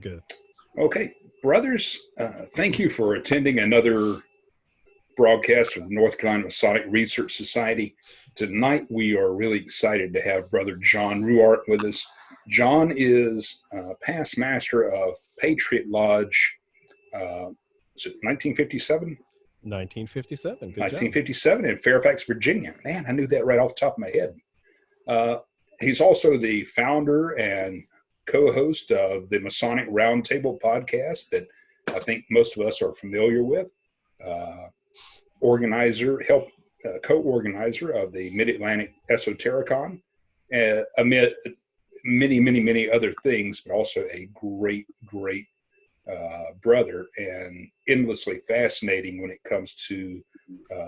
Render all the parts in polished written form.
good. Okay, brothers, thank you for attending another broadcast of the North Carolina Masonic Research Society. Tonight, we are really excited to have Brother John Ruark with us. John is past master of Patriot Lodge, is it 1957? 1957. Good 1957 in Fairfax, Virginia. Man, I knew that right off the top of my head. He's also the founder and co-host of the Masonic Roundtable podcast that I think most of us are familiar with. Co-organizer of the Mid-Atlantic Esotericon, amid many other things, but also a great brother and endlessly fascinating when it comes to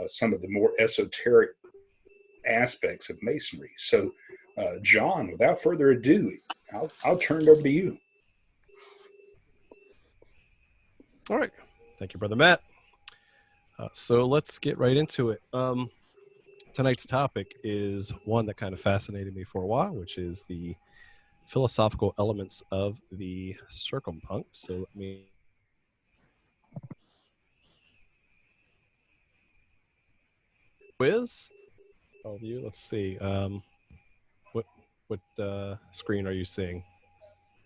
some of the more esoteric aspects of Masonry. So, John, without further ado, I'll turn it over to you. All right. Thank you, Brother Matt. So let's get right into it. Tonight's topic is one that kind of fascinated me for a while, which is the philosophical elements of the circumpunct. So let me quiz all of you. Let's see. What screen are you seeing?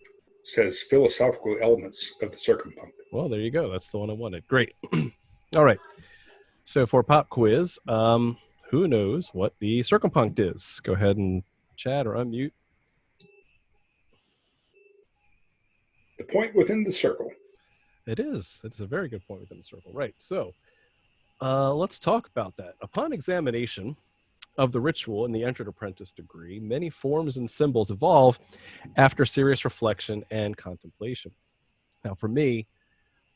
It says philosophical elements of the circumpunct. Well, there you go. That's the one I wanted. Great. All right. So for pop quiz, who knows what the circumpunct is? Go ahead and chat or unmute. The point within the circle. It is. It's a very good point within the circle. Right. So let's talk about that. Upon examination of the ritual in the entered apprentice degree, many forms and symbols evolve after serious reflection and contemplation. Now, for me,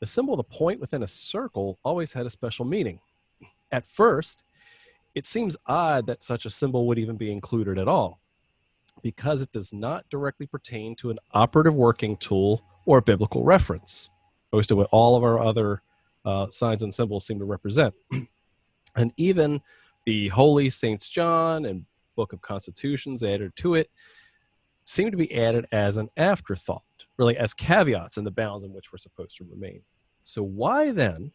the symbol of the point within a circle always had a special meaning. At first, it seems odd that such a symbol would even be included at all, because it does not directly pertain to an operative working tool or a biblical reference, most of what all of our other signs and symbols seem to represent. And even the Holy Saints John and Book of Constitutions added to it seem to be added as an afterthought, really as caveats in the bounds in which we're supposed to remain. So why then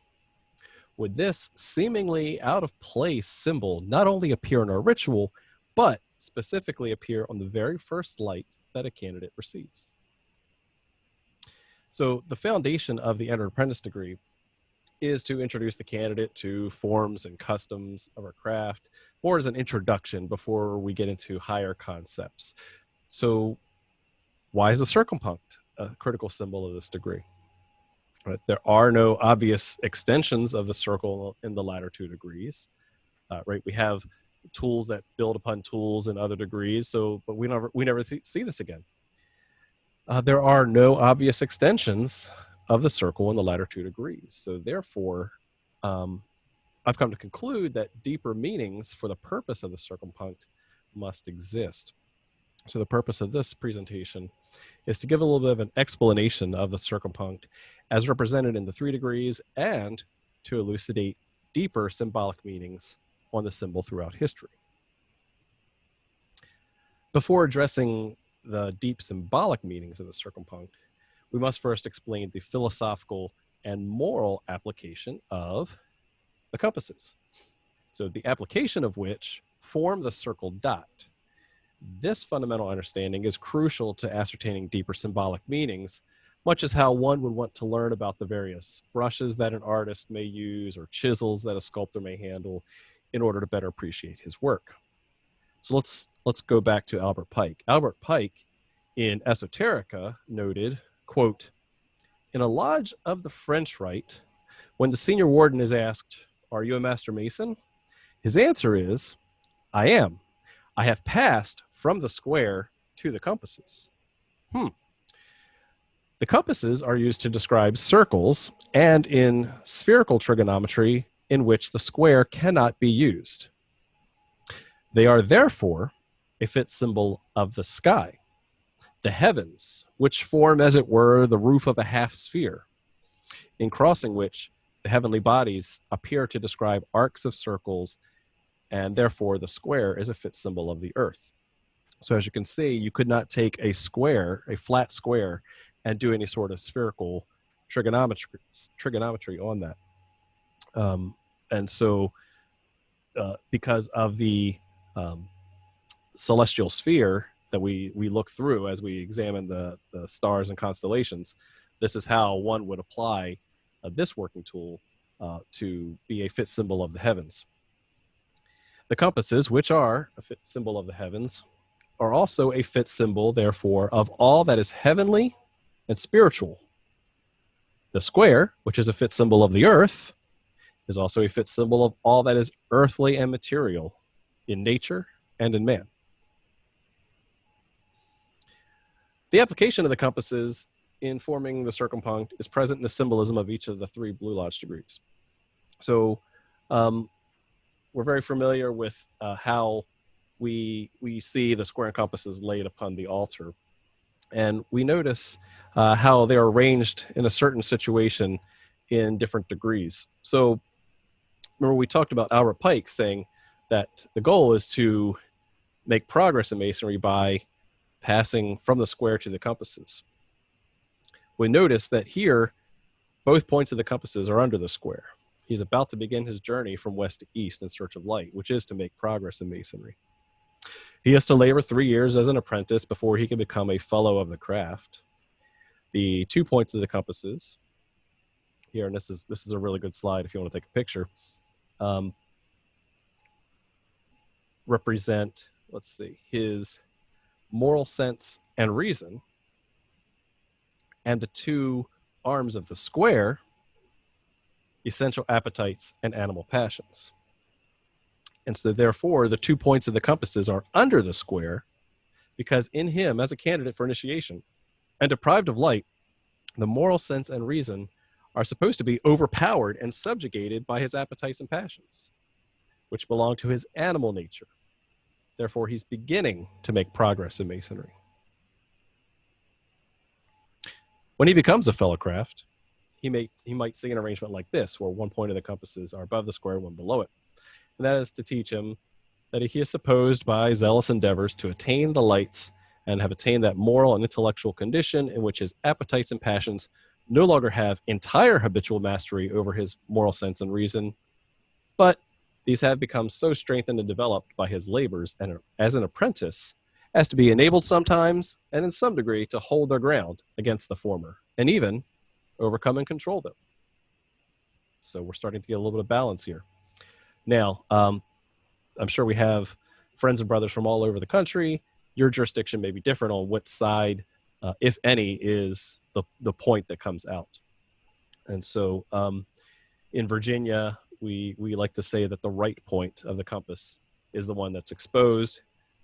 would this seemingly out of place symbol not only appear in our ritual, but specifically appear on the very first light that a candidate receives? So the foundation of the entered apprentice degree is to introduce the candidate to forms and customs of our craft, more as an introduction before we get into higher concepts. So why is the circumpunct a critical symbol of this degree? Right. There are no obvious extensions of the circle in the latter two degrees. Right. We have tools that build upon tools in other degrees. But we never see this again. There are no obvious extensions of the circle in the latter two degrees. So therefore, I've come to conclude that deeper meanings for the purpose of the circumpunct must exist. So the purpose of this presentation is to give a little bit of an explanation of the circumpunct as represented in the 3 degrees and to elucidate deeper symbolic meanings on the symbol throughout history. Before addressing the deep symbolic meanings of the circumpunct, we must first explain the philosophical and moral application of the compasses. So the application of which form the circle dot. This fundamental understanding is crucial to ascertaining deeper symbolic meanings, much as how one would want to learn about the various brushes that an artist may use or chisels that a sculptor may handle in order to better appreciate his work. So let's go back to Albert Pike. Albert Pike in Esoterica noted, quote, "In a lodge of the French Rite, when the senior warden is asked, 'Are you a master mason?' his answer is, 'I am. I have passed from the square to the compasses.'" The compasses are used to describe circles and in spherical trigonometry in which the square cannot be used. They are therefore a fit symbol of the sky, the heavens, which form, as it were, the roof of a half sphere, in crossing which the heavenly bodies appear to describe arcs of circles, and therefore the square is a fit symbol of the earth. So as you can see, you could not take a square, a flat square, and do any sort of spherical trigonometry on that. And so because of the celestial sphere that we look through as we examine the stars and constellations, this is how one would apply this working tool to be a fit symbol of the heavens. The compasses, which are a fit symbol of the heavens, are also a fit symbol, therefore, of all that is heavenly and spiritual. The square, which is a fit symbol of the earth, is also a fit symbol of all that is earthly and material in nature and in man. The application of the compasses in forming the circumpunct is present in the symbolism of each of the 3 Blue Lodge degrees. So we're very familiar with how we see the square and compasses laid upon the altar. And we notice how they're arranged in a certain situation in different degrees. So remember, we talked about Albert Pike saying that the goal is to make progress in masonry by passing from the square to the compasses. We notice that here, both points of the compasses are under the square. He's about to begin his journey from west to east in search of light, which is to make progress in masonry. He has to labor 3 years as an apprentice before he can become a fellow of the craft. The 2 points of the compasses here, and this is a really good slide if you want to take a picture, represent, let's see, his moral sense and reason, and the 2 arms of the square, essential appetites and animal passions. And so therefore the 2 points of the compasses are under the square, because in him, as a candidate for initiation and deprived of light, the moral sense and reason are supposed to be overpowered and subjugated by his appetites and passions, which belong to his animal nature. Therefore, he's beginning to make progress in masonry. When he becomes a fellow craft, he might see an arrangement like this, where 1 point of the compasses are above the square, 1 below it. And that is to teach him that he is supposed by zealous endeavors to attain the lights and have attained that moral and intellectual condition in which his appetites and passions no longer have entire habitual mastery over his moral sense and reason, but these have become so strengthened and developed by his labors and as an apprentice as to be enabled sometimes and in some degree to hold their ground against the former and even overcome and control them. So we're starting to get a little bit of balance here. Now, I'm sure we have friends and brothers from all over the country. Your jurisdiction may be different on what side, if any, is the point that comes out. And so in Virginia, we like to say that the right point of the compass is the one that's exposed.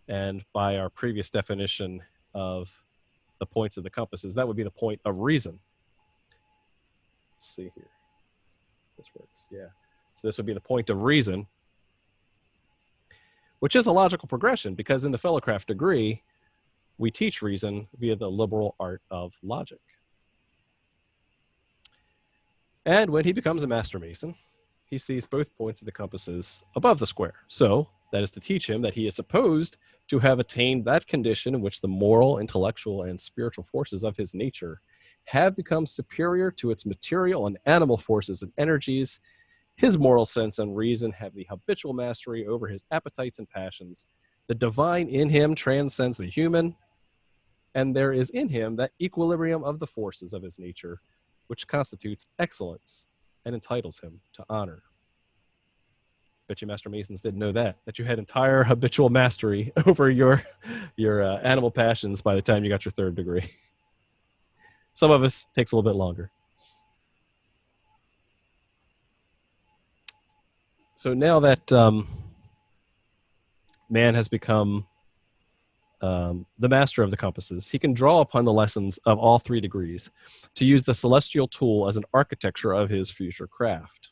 And by our previous definition of the points of the compasses, that would be the point of reason. Let's see here. This works, yeah. So this would be the point of reason, which is a logical progression, because in the fellowcraft degree, we teach reason via the liberal art of logic. And when he becomes a master mason, he sees both points of the compasses above the square. So that is to teach him that he is supposed to have attained that condition in which the moral, intellectual, and spiritual forces of his nature have become superior to its material and animal forces and energies. His moral sense and reason have the habitual mastery over his appetites and passions. The divine in him transcends the human, and there is in him that equilibrium of the forces of his nature, which constitutes excellence and entitles him to honor. Bet you Master Masons didn't know that you had entire habitual mastery over your animal passions by the time you got your 3rd degree. Some of us takes a little bit longer. So now that man has become the master of the compasses, he can draw upon the lessons of all 3 degrees to use the celestial tool as an architecture of his future craft.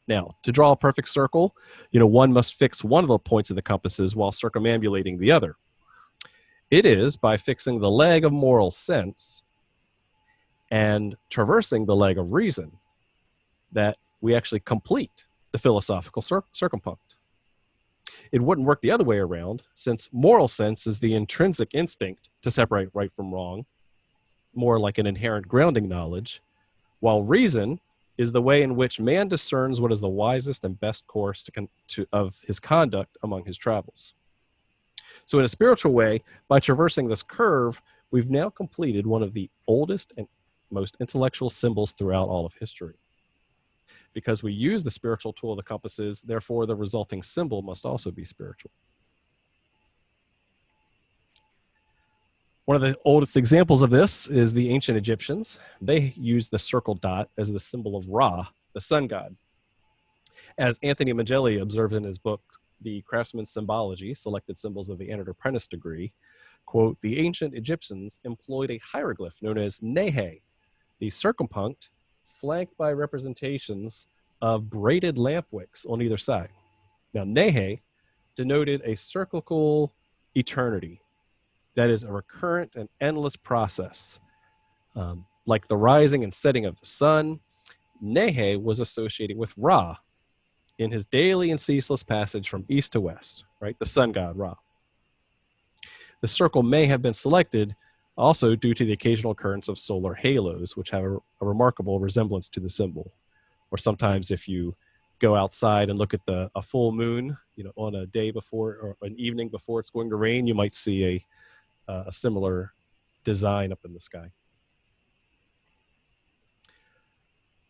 Now, to draw a perfect circle, one must fix one of the points of the compasses while circumambulating the other. It is by fixing the leg of moral sense and traversing the leg of reason that we actually complete the philosophical circumpunct. It wouldn't work the other way around, since moral sense is the intrinsic instinct to separate right from wrong, more like an inherent grounding knowledge, while reason is the way in which man discerns what is the wisest and best course of his conduct among his travels. So in a spiritual way, by traversing this curve, we've now completed one of the oldest and most intellectual symbols throughout all of history. Because we use the spiritual tool of the compasses, therefore the resulting symbol must also be spiritual. One of the oldest examples of this is the ancient Egyptians. They used the circle dot as the symbol of Ra, the sun god. As Anthony Magelli observed in his book, The Craftsman's Symbology, Selected Symbols of the Entered Apprentice Degree, quote, the ancient Egyptians employed a hieroglyph known as Nehe, the circumpunct, flanked by representations of braided lamp wicks on either side. Now, Nehe denoted a cyclical eternity, that is a recurrent and endless process. Like the rising and setting of the sun, Nehe was associated with Ra in his daily and ceaseless passage from east to west, right? The sun god, Ra. The circle may have been selected also due to the occasional occurrence of solar halos, which have a remarkable resemblance to the symbol. Or sometimes if you go outside and look at a full moon, on a day before or an evening before it's going to rain, you might see a similar design up in the sky.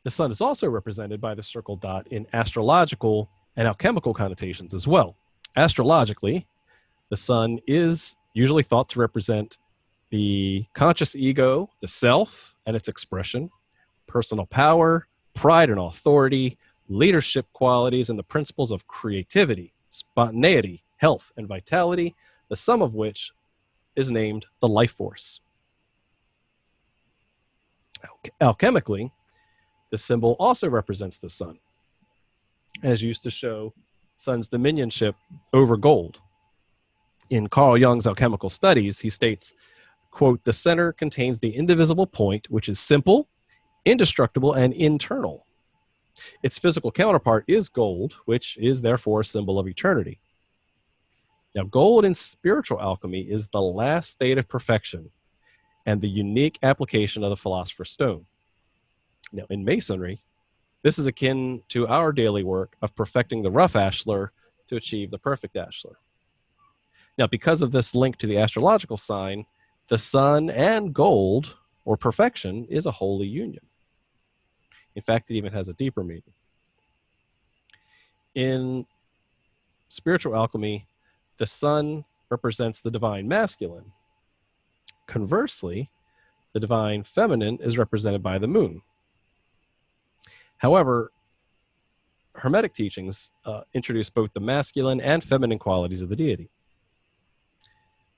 The sun is also represented by the circle dot in astrological and alchemical connotations as well. Astrologically, the sun is usually thought to represent the conscious ego, the self and its expression, personal power, pride and authority, leadership qualities, and the principles of creativity, spontaneity, health, and vitality, the sum of which is named the life force. Alchemically, the symbol also represents the sun, as used to show sun's dominionship over gold. In Carl Jung's alchemical studies, he states, quote, the center contains the indivisible point, which is simple, indestructible, and internal. Its physical counterpart is gold, which is therefore a symbol of eternity. Now, gold in spiritual alchemy is the last state of perfection and the unique application of the philosopher's stone. Now, in masonry, this is akin to our daily work of perfecting the rough ashlar to achieve the perfect ashlar. Now, because of this link to the astrological sign, the sun and gold, or perfection, is a holy union. In fact, it even has a deeper meaning. In spiritual alchemy, the sun represents the divine masculine. Conversely, the divine feminine is represented by the moon. However, Hermetic teachings introduce both the masculine and feminine qualities of the deity.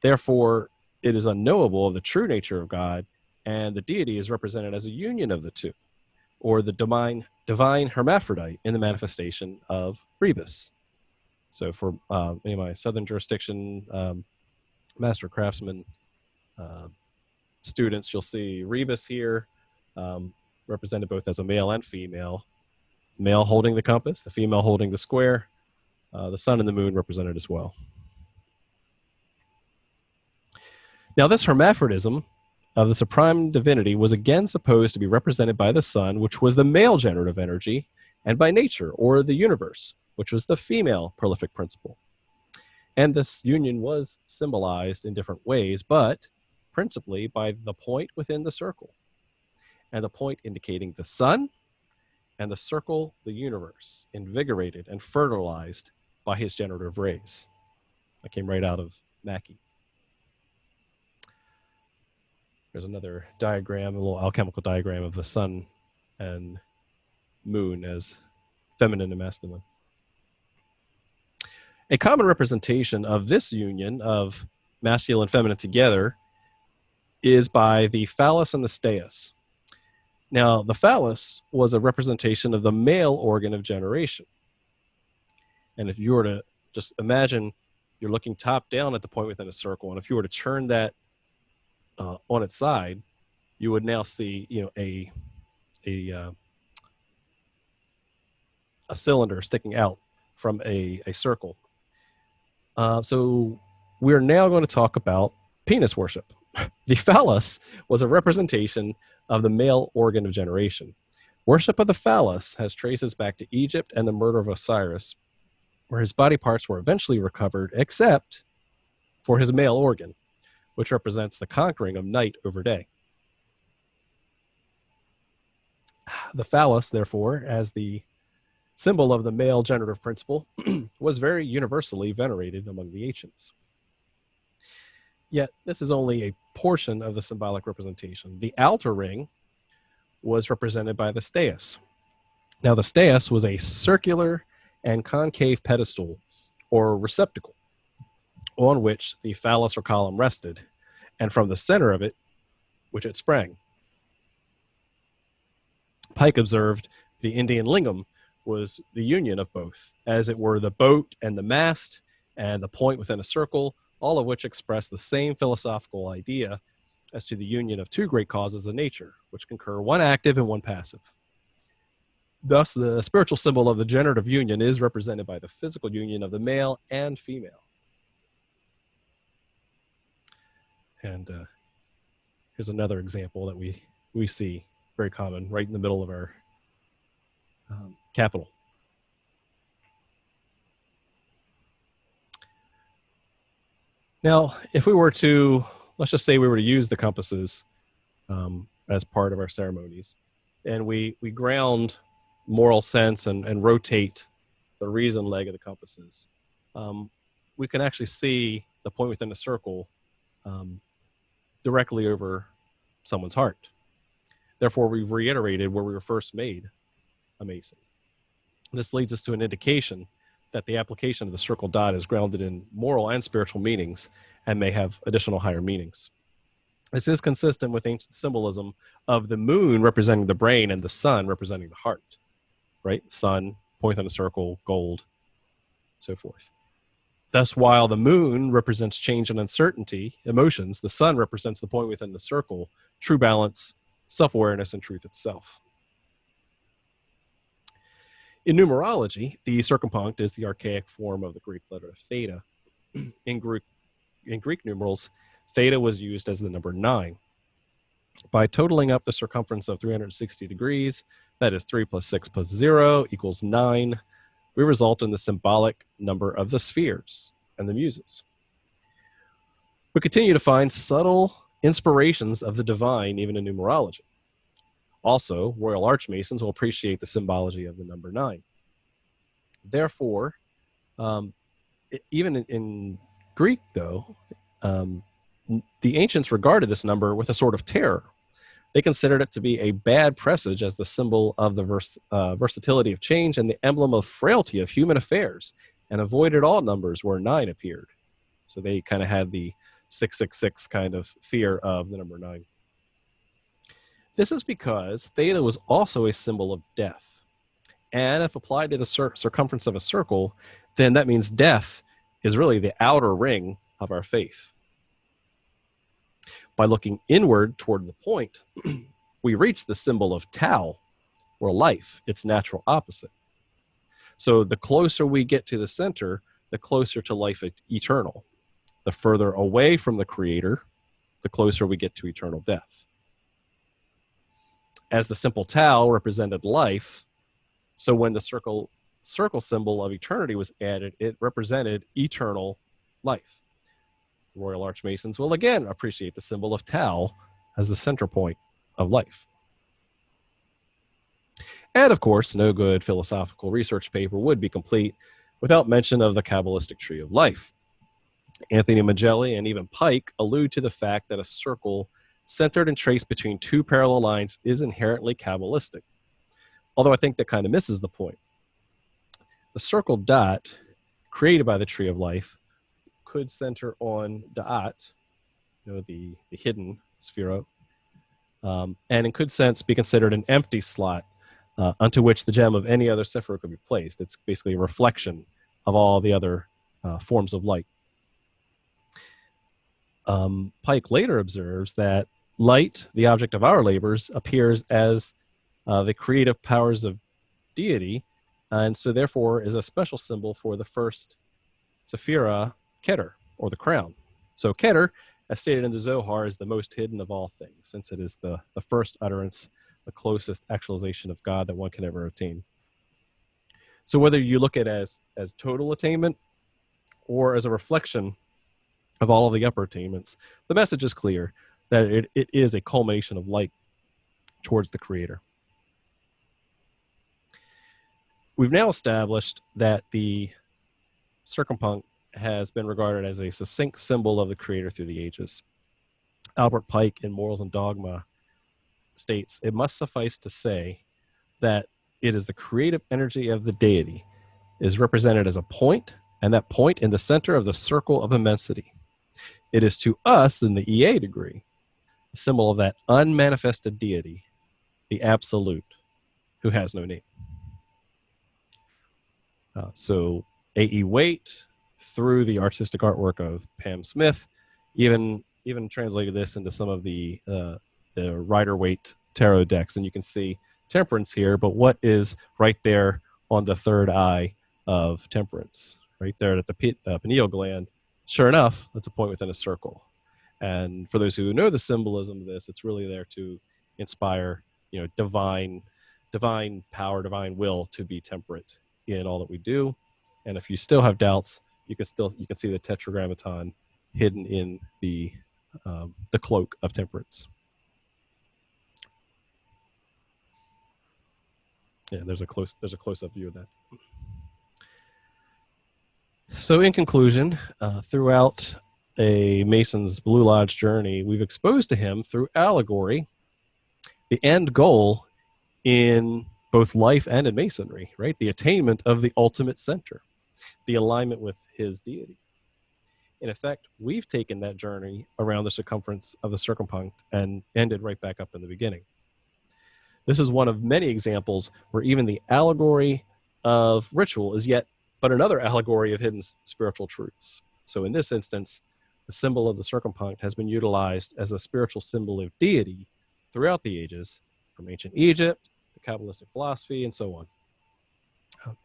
Therefore, it is unknowable of the true nature of God, and the deity is represented as a union of the two, or the divine hermaphrodite in the manifestation of Rebus. So for any of my southern jurisdiction master craftsman students, you'll see Rebus here, represented both as a male and female. Male holding the compass, the female holding the square, the sun and the moon represented as well. Now, this hermaphrodism of the supreme divinity was again supposed to be represented by the sun, which was the male generative energy, and by nature, or the universe, which was the female prolific principle. And this union was symbolized in different ways, but principally by the point within the circle, and the point indicating the sun, and the circle, the universe, invigorated and fertilized by his generative rays. That came right out of Mackey. There's another diagram, a little alchemical diagram of the sun and moon as feminine and masculine. A common representation of this union of masculine and feminine together is by the phallus and the steus. Now, the phallus was a representation of the male organ of generation. And if you were to just imagine you're looking top down at the point within a circle, and if you were to turn that on its side, you would now see, a cylinder sticking out from a circle. So we're now going to talk about penis worship. The phallus was a representation of the male organ of generation. Worship of the phallus has traces back to Egypt and the murder of Osiris, where his body parts were eventually recovered, except for his male organ, which represents the conquering of night over day. The phallus, therefore, as the symbol of the male generative principle, was very universally venerated among the ancients. Yet, this is only a portion of the symbolic representation. The outer ring was represented by the staeus. Now, the staeus was a circular and concave pedestal or receptacle on which the phallus or column rested, and from the center of it, which it sprang. Pike observed the Indian lingam was the union of both, as it were the boat and the mast and the point within a circle, all of which express the same philosophical idea as to the union of two great causes of nature, which concur, one active and one passive. Thus, the spiritual symbol of the generative union is represented by the physical union of the male and female. And here's another example that we see very common right in the middle of our capital. Now, if we were to, let's just say we were to use the compasses as part of our ceremonies, and we ground moral sense and rotate the reason leg of the compasses, we can actually see the point within the circle directly over someone's heart. Therefore, we've reiterated where we were first made a Mason. This leads us to an indication that the application of the circle dot is grounded in moral and spiritual meanings and may have additional higher meanings. This is consistent with ancient symbolism of the moon representing the brain and the sun representing the heart, right? Sun, point on a circle, gold, so forth. Thus, while the moon represents change and uncertainty, emotions, the sun represents the point within the circle, true balance, self-awareness, and truth itself. In numerology, the circumpunct is the archaic form of the Greek letter theta. In Greek numerals, theta was used as the number 9. By totaling up the circumference of 360 degrees, that is 3 plus 6 plus 0 equals 9, we result in the symbolic number of the spheres and the muses. We continue to find subtle inspirations of the divine even in numerology. Also, Royal Archmasons will appreciate the symbology of the number 9. Therefore, even in Greek, though, the ancients regarded this number with a sort of terror. They considered it to be a bad presage as the symbol of the versatility of change and the emblem of frailty of human affairs, and avoided all numbers where 9 appeared. So they kind of had the 666 kind of fear of the number 9. This is because theta was also a symbol of death. And if applied to the circumference of a circle, then that means death is really the outer ring of our faith. By looking inward toward the point, we reach the symbol of tau, or life, its natural opposite. So the closer we get to the center, the closer to life eternal. The further away from the Creator, the closer we get to eternal death. As the simple tau represented life, so when the circle symbol of eternity was added, it represented eternal life. Royal Archmasons will again appreciate the symbol of tau as the center point of life. And of course, no good philosophical research paper would be complete without mention of the Kabbalistic tree of life. Anthony Magelli and even Pike allude to the fact that a circle centered and traced between two parallel lines is inherently Kabbalistic. Although I think that kind of misses the point. The circle dot created by the tree of life could center on da'at, the hidden sphero, and in good sense be considered an empty slot unto which the gem of any other sephira could be placed. It's basically a reflection of all the other forms of light. Pike later observes that light, the object of our labors, appears as the creative powers of deity, and so therefore is a special symbol for the first sephira, Keter, or the crown. So Keter, as stated in the Zohar, is the most hidden of all things, since it is the first utterance, the closest actualization of God that one can ever attain. So whether you look at it as total attainment or as a reflection of all of the upper attainments, the message is clear that it is a culmination of light towards the Creator. We've now established that the circumpunct has been regarded as a succinct symbol of the Creator through the ages. Albert Pike in Morals and Dogma states, "It must suffice to say that it is the creative energy of the deity is represented as a point, and that point in the center of the circle of immensity. It is to us in the EA degree a symbol of that unmanifested deity, the absolute, who has no name." So A.E. Waite, through the artistic artwork of Pam Smith, even translated this into some of the Rider-Waite tarot decks, and you can see Temperance here, but what is right there on the third eye of Temperance, right there at the pineal gland? Sure enough, that's a point within a circle. And for those who know the symbolism of this, it's really there to inspire, divine power, divine will to be temperate in all that we do. And if you still have doubts, you can see the tetragrammaton hidden in the cloak of temperance. Yeah, there's a close-up view of that. So in conclusion, throughout a Mason's Blue Lodge journey, we've exposed to him through allegory the end goal in both life and in Masonry, right? The attainment of the ultimate center, the alignment with his deity. In effect, we've taken that journey around the circumference of the circumpunct and ended right back up in the beginning. This is one of many examples where even the allegory of ritual is yet but another allegory of hidden spiritual truths. So in this instance, the symbol of the circumpunct has been utilized as a spiritual symbol of deity throughout the ages, from ancient Egypt to Kabbalistic philosophy and so on.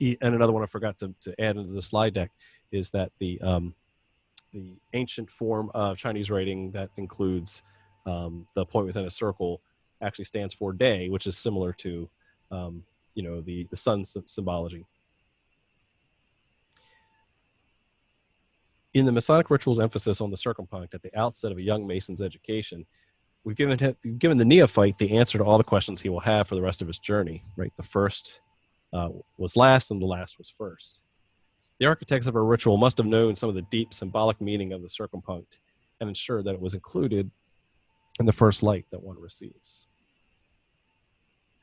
And another one I forgot to add into the slide deck is that the ancient form of Chinese writing that includes the point within a circle actually stands for day, which is similar to the sun symbology. In the Masonic ritual's emphasis on the circumpunct at the outset of a young Mason's education, we've given the neophyte the answer to all the questions he will have for the rest of his journey. Right, the first was last, and the last was first. The architects of our ritual must have known some of the deep symbolic meaning of the circumpunct and ensured that it was included in the first light that one receives.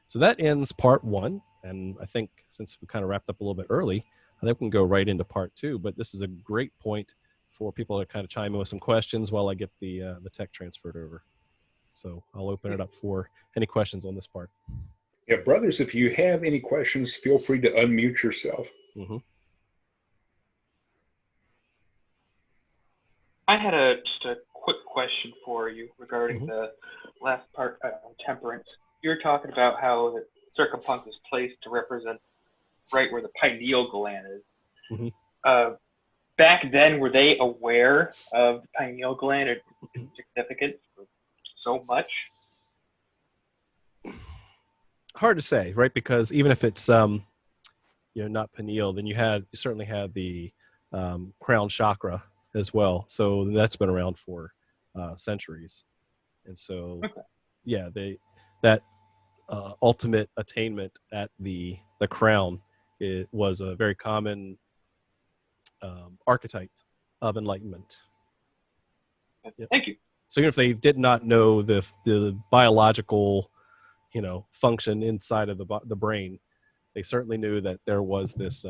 So that ends part one, and I think since we kind of wrapped up a little bit early, I think we can go right into part two. But this is a great point for people to kind of chime in with some questions while I get the tech transferred over. So I'll open it up for any questions on this part. Yeah, brothers, if you have any questions, feel free to unmute yourself. Mm-hmm. I had just a quick question for you regarding the last part on temperance. You were talking about how the circumpunct is placed to represent right where the pineal gland is. Mm-hmm. Back then, were they aware of the pineal gland and its significance for so much? Hard to say, right? Because even if it's not pineal, then you certainly had the crown chakra as well. So that's been around for centuries, and so that ultimate attainment at the crown, it was a very common archetype of enlightenment. Thank you. So even if they did not know the biological function inside of the brain, they certainly knew that there was this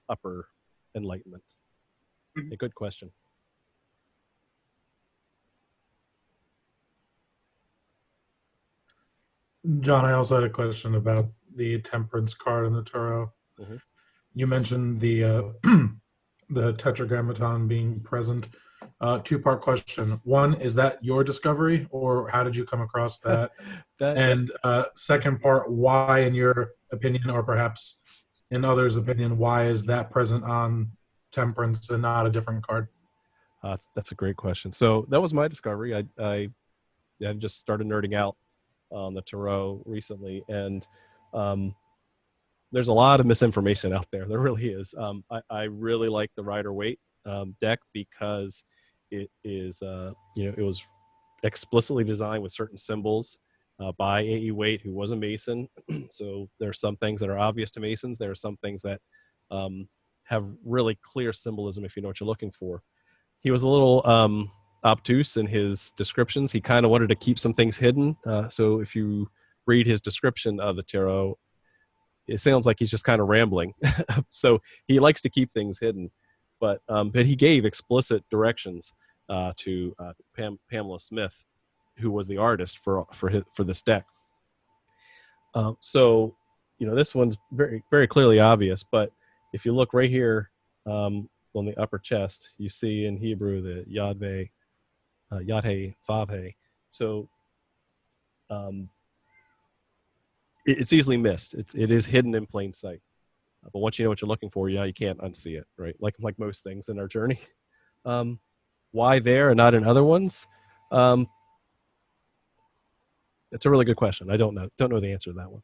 upper enlightenment. A good question. John, I also had a question about the temperance card in the tarot. Mm-hmm. You mentioned the tetragrammaton being present. Two-part question. One, is that your discovery, or how did you come across that? Second part, why, in your opinion, or perhaps in others' opinion, why is that present on temperance and not a different card? That's a great question. So that was my discovery. I just started nerding out on the tarot recently, and there's a lot of misinformation out there. There really is. I really like the Rider-Waite deck because it is, it was explicitly designed with certain symbols by A.E. Waite, who was a Mason. So there are some things that are obvious to Masons. There are some things that have really clear symbolism if you know what you're looking for. He was a little obtuse in his descriptions. He kind of wanted to keep some things hidden. So if you read his description of the tarot, it sounds like he's just kind of rambling. So he likes to keep things hidden, but he gave explicit directions to Pamela Smith, who was the artist for this deck. So this one's very, very clearly obvious, but if you look right here on the upper chest, you see in Hebrew the Yadve, Yadhe, Vavhe. So it's easily missed. It is hidden in plain sight. But once you know what you're looking for, you can't unsee it, right? Like most things in our journey. Why there and not in other ones? It's a really good question. I don't know the answer to that one.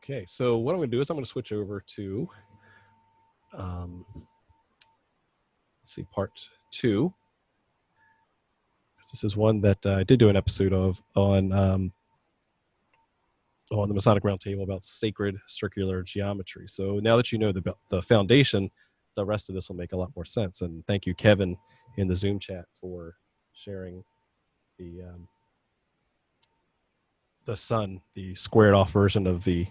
Okay, so what I'm going to do is I'm going to switch over to let's see, part 2. This is one that I did do an episode of on the Masonic Roundtable about sacred circular geometry. So now that you know the foundation, the rest of this will make a lot more sense. And thank you, Kevin, in the Zoom chat for sharing the sun, the squared off version of the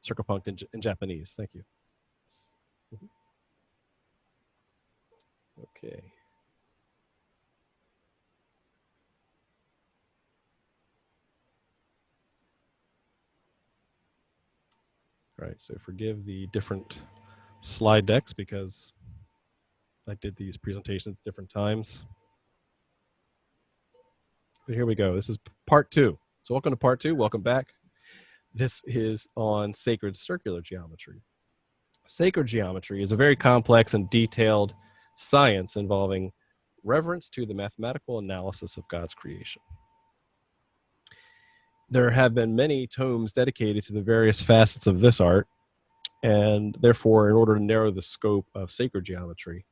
Circumpunct in Japanese. Thank you. Okay. All right, so forgive the different slide decks because I did these presentations at different times. But here we go. This is part 2. So welcome to part 2. Welcome back. This is on sacred circular geometry. Sacred geometry is a very complex and detailed science involving reverence to the mathematical analysis of God's creation. There have been many tomes dedicated to the various facets of this art, and therefore, in order to narrow the scope of sacred geometry,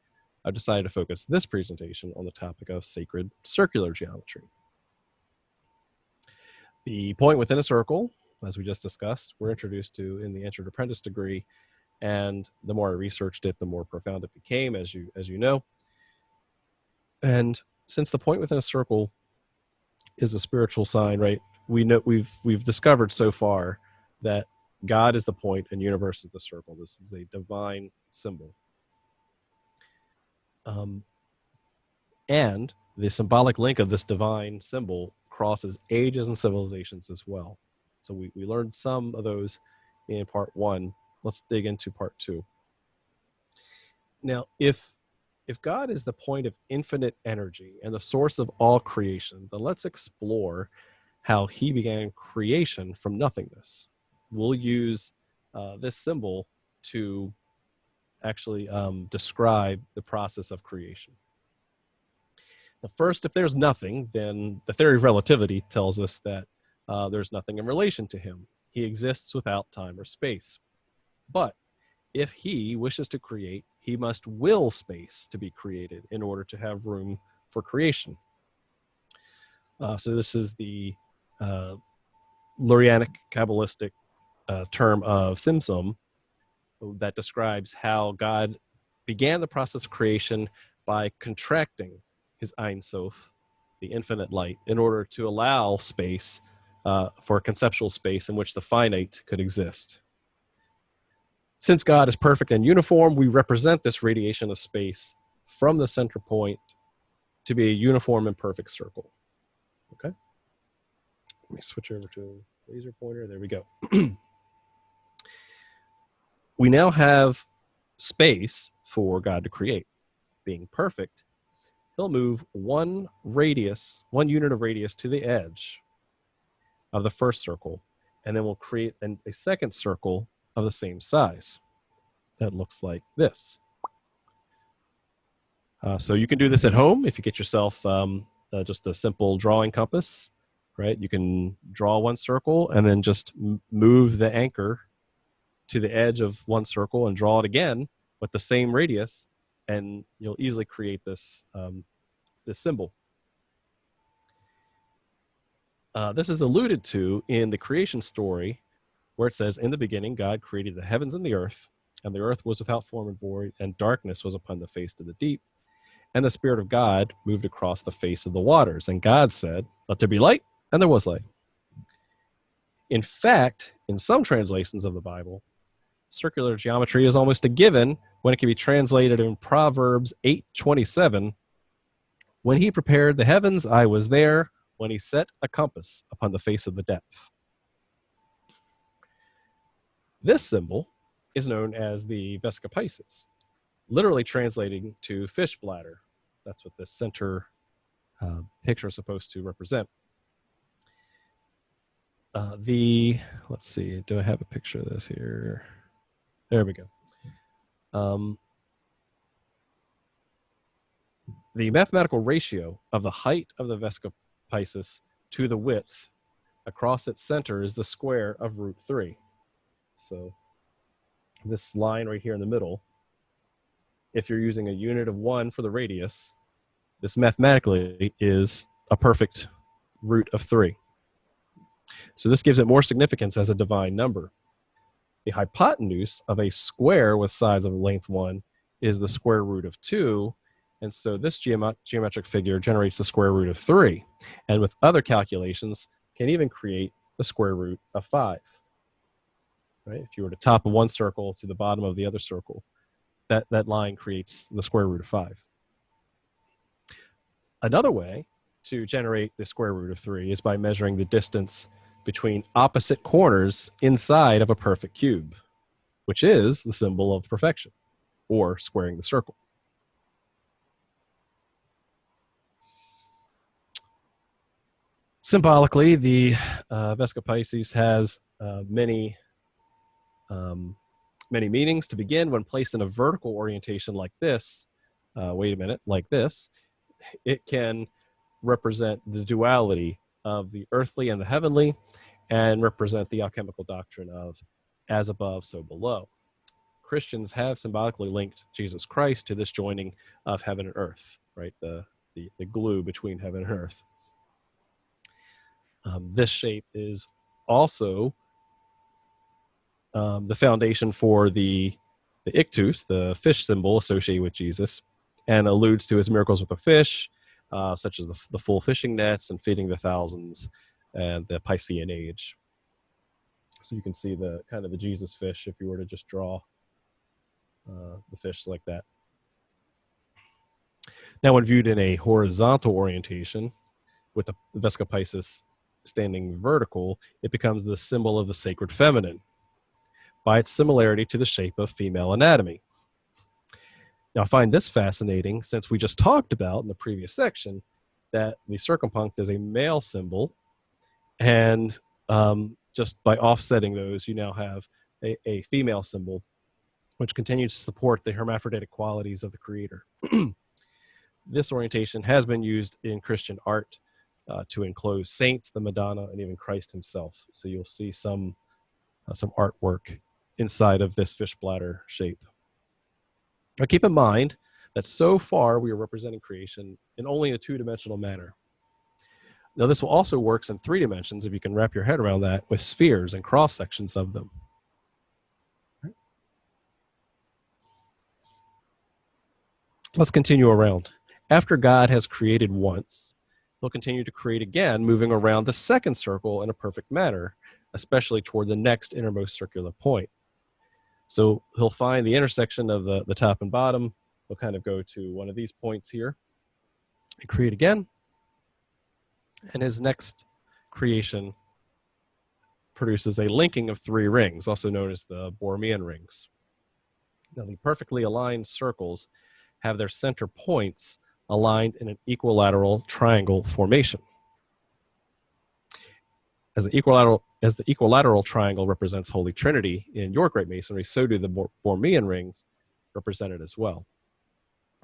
I've decided to focus this presentation on the topic of sacred circular geometry. The point within a circle, as we just discussed, we're introduced to in the Entered Apprentice degree, and the more I researched it, the more profound it became, as you know. And since the point within a circle is a spiritual sign, right? We know we've discovered so far that God is the point and universe is the circle. This is a divine symbol. And the symbolic link of this divine symbol crosses ages and civilizations as well. So we learned some of those in part 1. Let's dig into part 2. Now, if God is the point of infinite energy and the source of all creation, then let's explore how he began creation from nothingness. We'll use this symbol to actually describe the process of creation. Now, first, if there's nothing, then the theory of relativity tells us that there's nothing in relation to him. He exists without time or space. But if he wishes to create, he must will space to be created in order to have room for creation. So this is the Lurianic Kabbalistic term of Simsum that describes how God began the process of creation by contracting his Ein Sof, the infinite light, in order to allow space for a conceptual space in which the finite could exist. Since God is perfect and uniform, we represent this radiation of space from the center point to be a uniform and perfect circle. Okay? Let me switch over to a laser pointer. There we go. We now have space for God to create. Being perfect, he'll move one unit of radius to the edge of the first circle, and then we'll create a second circle of the same size. that looks like this. So you can do this at home if you get yourself just a simple drawing compass, right? You can draw one circle and then just move the anchor to the edge of one circle and draw it again with the same radius, and you'll easily create this, this symbol. This is alluded to in the creation story where it says, in the beginning, God created the heavens and the earth was without form and void, and darkness was upon the face of the deep. And the Spirit of God moved across the face of the waters. And God said, let there be light, and there was light. In fact, in some translations of the Bible, circular geometry is almost a given when it can be translated in Proverbs 8:27. When he prepared the heavens, I was there, when he set a compass upon the face of the depth. This symbol is known as the Vesca Piscis, literally translating to fish bladder. That's what this center picture is supposed to represent. Let's see, do I have a picture of this here? There we go. The mathematical ratio of the height of the Vesca Piscis to the width across its center is the square of √3. So this line right here in the middle, if you're using a unit of 1 for the radius, this mathematically is a perfect root of 3. So this gives it more significance as a divine number. The hypotenuse of a square with sides of length 1 is the square root of 2, and so this geometric figure generates the square root of 3, and with other calculations can even create the square root of 5. Right? If you were to top of one circle to the bottom of the other circle, that line creates the square root of 5. Another way to generate the square root of 3 is by measuring the distance between opposite corners inside of a perfect cube, which is the symbol of perfection, or squaring the circle. Symbolically, the Vesca Piscis has many meanings. To begin, when placed in a vertical orientation like this, like this, it can represent the duality of the earthly and the heavenly, and represent the alchemical doctrine of as above, so below. Christians have symbolically linked Jesus Christ to this joining of heaven and earth, right? The glue between heaven and earth. This shape is also the foundation for the ictus, the fish symbol associated with Jesus, and alludes to his miracles with the fish, such as the full fishing nets and feeding the thousands, and the Piscean age. So you can see the kind of the Jesus fish if you were to just draw the fish like that. Now, when viewed in a horizontal orientation, with the Vesca Piscis standing vertical, it becomes the symbol of the sacred feminine by its similarity to the shape of female anatomy. Now, I find this fascinating since we just talked about in the previous section that the circumpunct is a male symbol, and just by offsetting those, you now have a female symbol, which continues to support the hermaphroditic qualities of the Creator. This orientation has been used in Christian art to enclose saints, the Madonna, and even Christ himself. So you'll see some artwork inside of this fish bladder shape. Now keep in mind that so far we are representing creation in only a two-dimensional manner. Now this will also works in 3 dimensions if you can wrap your head around that, with spheres and cross sections of them. Let's continue around. After God has created once, he'll continue to create again, moving around the second circle in a perfect manner, especially toward the next innermost circular point. So he'll find the intersection of the top and bottom. He'll kind of go to one of these points here and create again. And his next creation produces a linking of 3 rings, also known as the Borromean rings. Now, the perfectly aligned circles have their center points aligned in an equilateral triangle formation. as the equilateral triangle represents Holy Trinity in your Great Masonry, so do the Borromean rings represent it as well.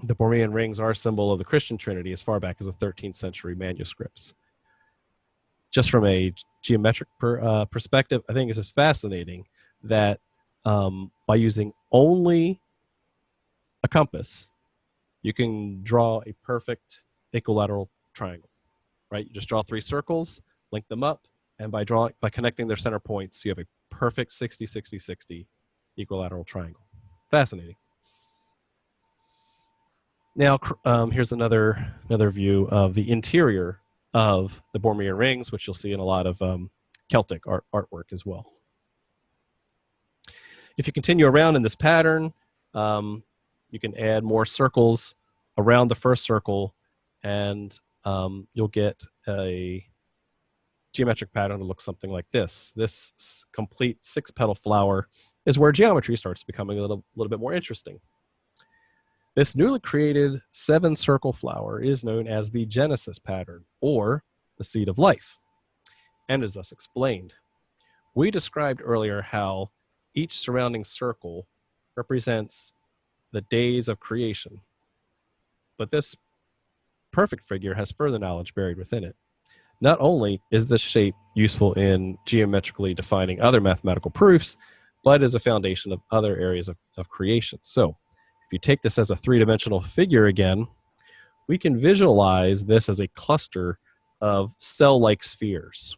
The Borromean rings are a symbol of the Christian Trinity as far back as the 13th century manuscripts. Just from a geometric perspective, I think it's just fascinating that by using only a compass, you can draw a perfect equilateral triangle, right? You just draw 3 circles, link them up, and by connecting their center points, you have a perfect 60-60-60 equilateral triangle. Fascinating. Now, here's another view of the interior of the Borromean rings, which you'll see in a lot of Celtic artwork as well. If you continue around in this pattern, you can add more circles around the first circle, and you'll get a geometric pattern that looks something like this. This complete 6-petal flower is where geometry starts becoming a little bit more interesting. This newly created 7-circle flower is known as the Genesis pattern, or the seed of life, and is thus explained. We described earlier how each surrounding circle represents the days of creation, but this perfect figure has further knowledge buried within it. Not only is this shape useful in geometrically defining other mathematical proofs, but is a foundation of other areas of creation. So if you take this as a 3-dimensional figure again, we can visualize this as a cluster of cell-like spheres.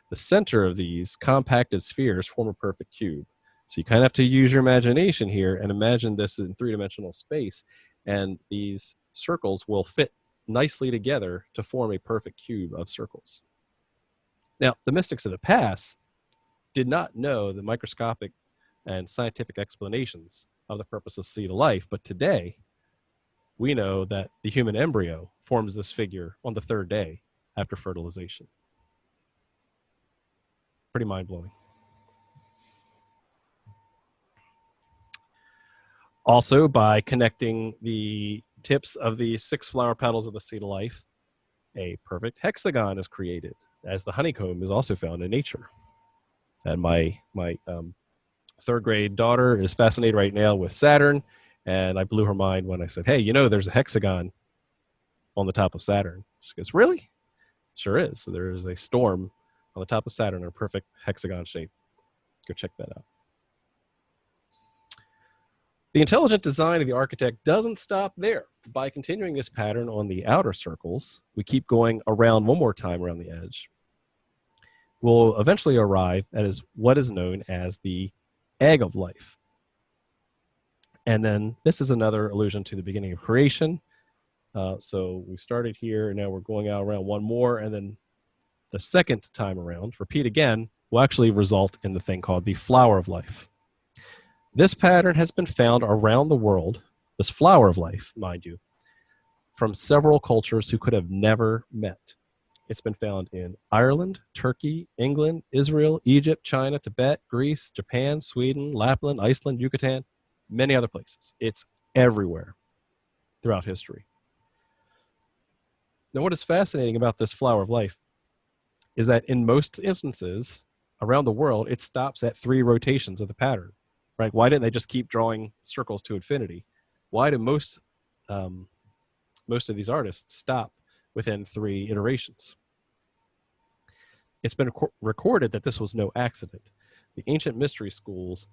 The center of these compacted spheres form a perfect cube. So you kind of have to use your imagination here and imagine this in 3-dimensional space, and these circles will fit nicely together to form a perfect cube of circles. Now, the mystics of the past did not know the microscopic and scientific explanations of the purpose of seed of life, but today we know that the human embryo forms this figure on the 3rd day after fertilization. Pretty mind-blowing. Also, by connecting the tips of the 6 flower petals of the seed of life, a perfect hexagon is created, as the honeycomb is also found in nature. And my 3rd grade daughter is fascinated right now with Saturn, and I blew her mind when I said, hey, you know, there's a hexagon on the top of Saturn. She goes, really? Sure is. So there is a storm on the top of Saturn in a perfect hexagon shape. Go check that out. The intelligent design of the architect doesn't stop there. By continuing this pattern on the outer circles, we keep going around one more time around the edge. We'll eventually arrive at what is known as the egg of life. And then this is another allusion to the beginning of creation. So we started here, and now we're going out around one more, and then the second time around, repeat again, will actually result in the thing called the flower of life. This pattern has been found around the world, this flower of life, mind you, from several cultures who could have never met. It's been found in Ireland, Turkey, England, Israel, Egypt, China, Tibet, Greece, Japan, Sweden, Lapland, Iceland, Yucatan, many other places. It's everywhere throughout history. Now, what is fascinating about this flower of life is that in most instances around the world, it stops at 3 rotations of the pattern. Right? Why didn't they just keep drawing circles to infinity? Why do most of these artists stop within 3 iterations? It's been recorded that this was no accident. The ancient mystery schools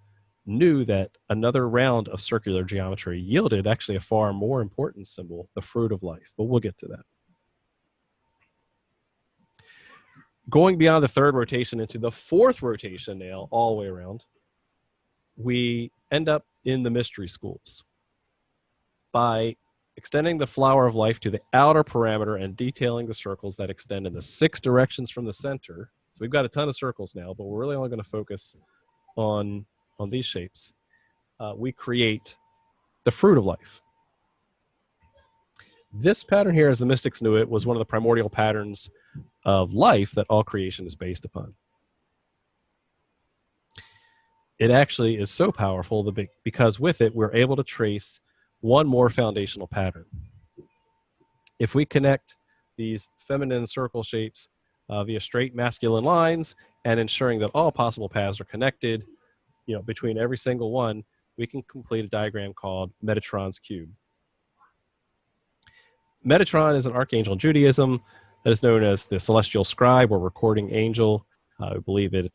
knew that another round of circular geometry yielded actually a far more important symbol, the fruit of life, but we'll get to that. Going beyond the 3rd rotation into the 4th rotation now, all the way around, we end up in the mystery schools. By extending the flower of life to the outer parameter and detailing the circles that extend in the 6 directions from the center. So we've got a ton of circles now, but we're really only going to focus on these shapes. We create the fruit of life. This pattern here, as the mystics knew it, was one of the primordial patterns of life that all creation is based upon. It actually is so powerful because with it, we're able to trace one more foundational pattern. If we connect these feminine circle shapes via straight masculine lines and ensuring that all possible paths are connected, between every single one, we can complete a diagram called Metatron's cube. Metatron is an archangel in Judaism that is known as the celestial scribe or recording angel. I believe it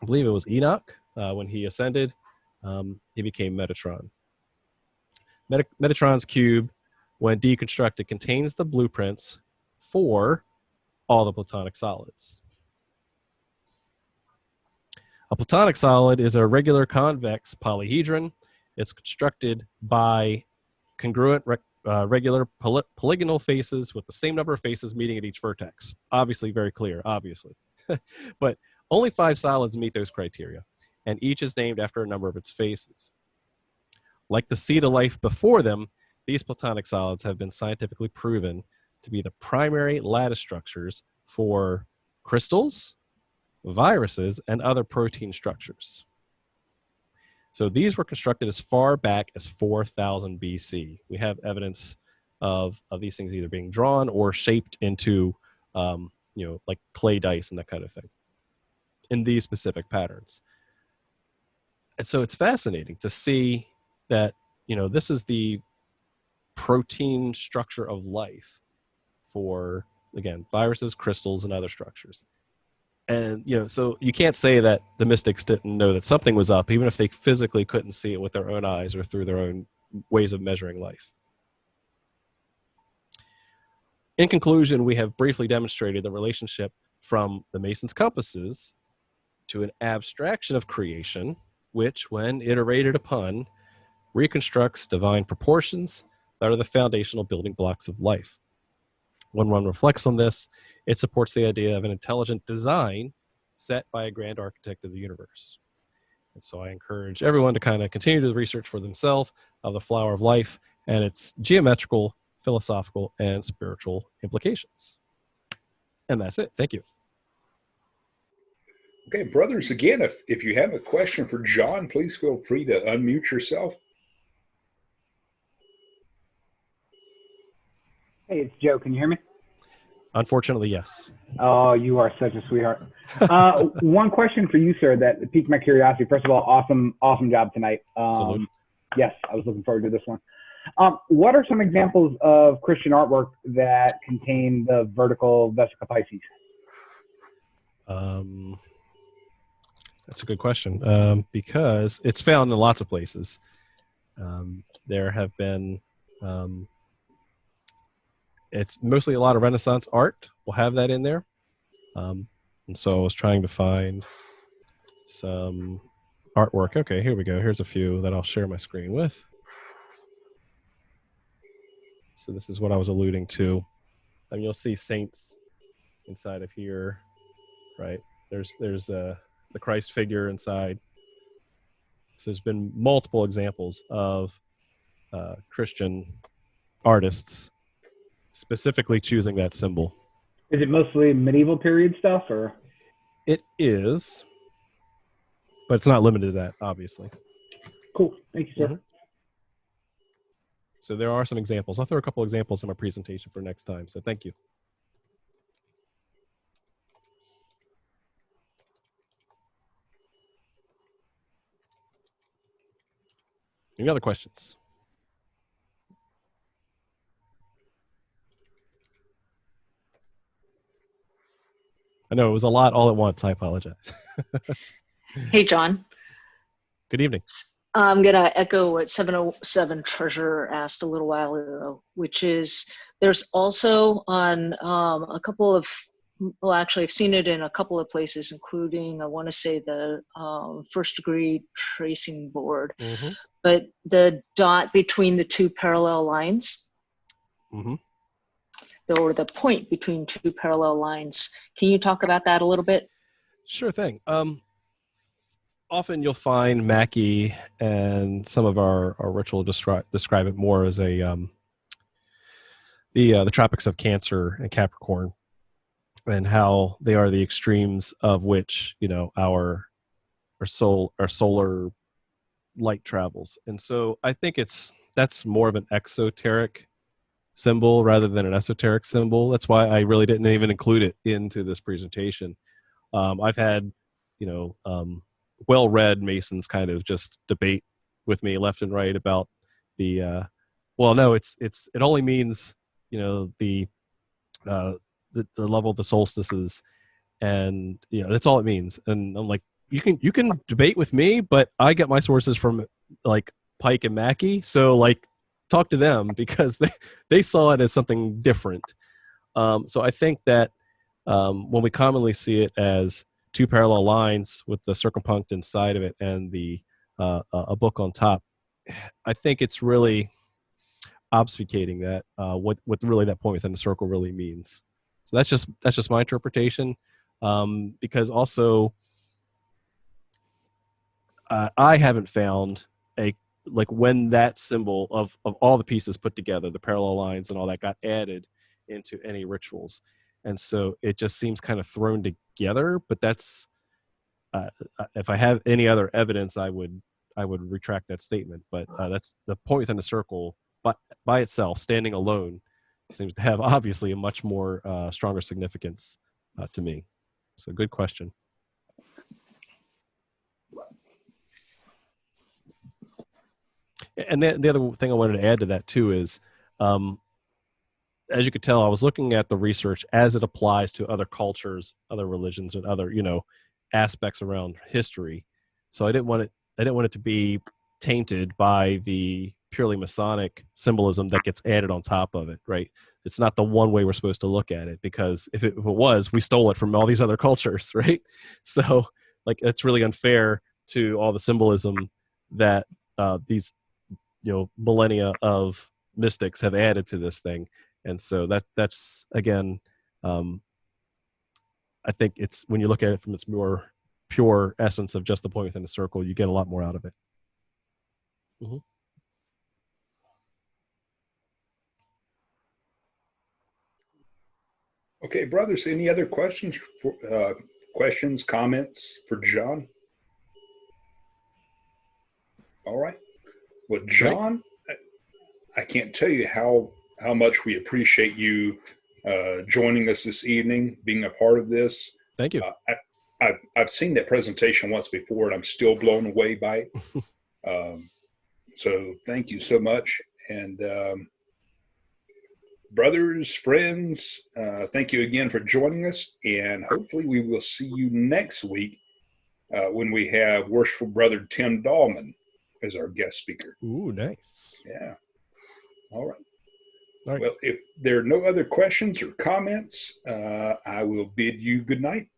was Enoch when he ascended. He became Metatron. Metatron's cube, when deconstructed, contains the blueprints for all the Platonic solids. A Platonic solid is a regular convex polyhedron. It's constructed by congruent regular polygonal faces with the same number of faces meeting at each vertex. Obviously, very clear, obviously. But only 5 solids meet those criteria, and each is named after a number of its faces. Like the seed of life before them, these Platonic solids have been scientifically proven to be the primary lattice structures for crystals, viruses, and other protein structures. So these were constructed as far back as 4000 BC. We have evidence of these things either being drawn or shaped into, like clay dice and that kind of thing in these specific patterns. And so it's fascinating to see that, this is the protein structure of life for, again, viruses, crystals, and other structures. And, so you can't say that the mystics didn't know that something was up, even if they physically couldn't see it with their own eyes or through their own ways of measuring life. In conclusion, we have briefly demonstrated the relationship from the Mason's compasses to an abstraction of creation, which, when iterated upon, reconstructs divine proportions that are the foundational building blocks of life. When one reflects on this, it supports the idea of an intelligent design set by a grand architect of the universe. And so I encourage everyone to kind of continue to research for themselves of the flower of life and its geometrical, philosophical, and spiritual implications. And that's it. Thank you. Okay, brothers, again, if you have a question for John, please feel free to unmute yourself. Hey, it's Joe. Can you hear me? Unfortunately, yes. Oh, you are such a sweetheart. One question for you, sir, that piqued my curiosity. First of all, awesome job tonight. Yes, I was looking forward to this one. What are some examples of Christian artwork that contain the vertical Vesica Pisces? That's a good question, because it's found in lots of places. There have been... it's mostly a lot of Renaissance art. We'll have that in there. And so I was trying to find some artwork. Okay, here we go. Here's a few that I'll share my screen with. So this is what I was alluding to. And you'll see saints inside of here, right? There's the Christ figure inside. So there's been multiple examples of Christian artists specifically choosing that symbol. Is it mostly medieval period stuff, or? It is, but it's not limited to that, obviously. Cool. Thank you, sir. Mm-hmm. So there are some examples. I'll throw a couple examples in my presentation for next time. So thank you. Any other questions? I know it was a lot all at once. I apologize. Hey, John. Good evening. I'm going to echo what 707 Treasure asked a little while ago, which is there's also on a couple of, well, actually, I've seen it in a couple of places, including, I want to say, the first degree tracing board, but the dot between the two parallel lines, or the point between two parallel lines. Can you talk about that a little bit? Sure thing. Often you'll find Mackie and some of our ritual describe it more as a the Tropics of Cancer and Capricorn, and how they are the extremes of which our solar light travels. And so I think that's more of an exoteric symbol rather than an esoteric symbol. That's why I really didn't even include it into this presentation. I've had, well-read Masons kind of just debate with me left and right about the, well, no, it only means, the level of the solstices, and that's all it means. And I'm like, you can debate with me, but I get my sources from like Pike and Mackey, so like talk to them, because they saw it as something different. So I think that when we commonly see it as two parallel lines with the circumpunct inside of it and the a book on top, I think it's really obfuscating that what really that point within the circle really means. So that's just my interpretation, because also I haven't found when that symbol of all the pieces put together, the parallel lines and all that, got added into any rituals, and so it just seems kind of thrown together. But that's if I have any other evidence, I would retract that statement. But that's the point within the circle, but by itself, standing alone, seems to have obviously a much more stronger significance to me. So good question. And the other thing I wanted to add to that too is, as you could tell, I was looking at the research as it applies to other cultures, other religions, and other aspects around history. So I didn't want it to be tainted by the purely Masonic symbolism that gets added on top of it, right? It's not the one way we're supposed to look at it, because if it was, we stole it from all these other cultures, right? So like, it's really unfair to all the symbolism that these millennia of mystics have added to this thing. And so that's again, I think it's, when you look at it from its more pure essence of just the point within the circle, you get a lot more out of it. Mm-hmm. Okay, brothers, any other questions, comments for John? All right. Well, John, I can't tell you how much we appreciate you joining us this evening, being a part of this. Thank you. I've seen that presentation once before, and I'm still blown away by it. So thank you so much. And brothers, friends, thank you again for joining us. And hopefully we will see you next week when we have Worshipful Brother Tim Dahlman as our guest speaker. Ooh, nice. Yeah. All right. All right. Well, if there are no other questions or comments, I will bid you good night.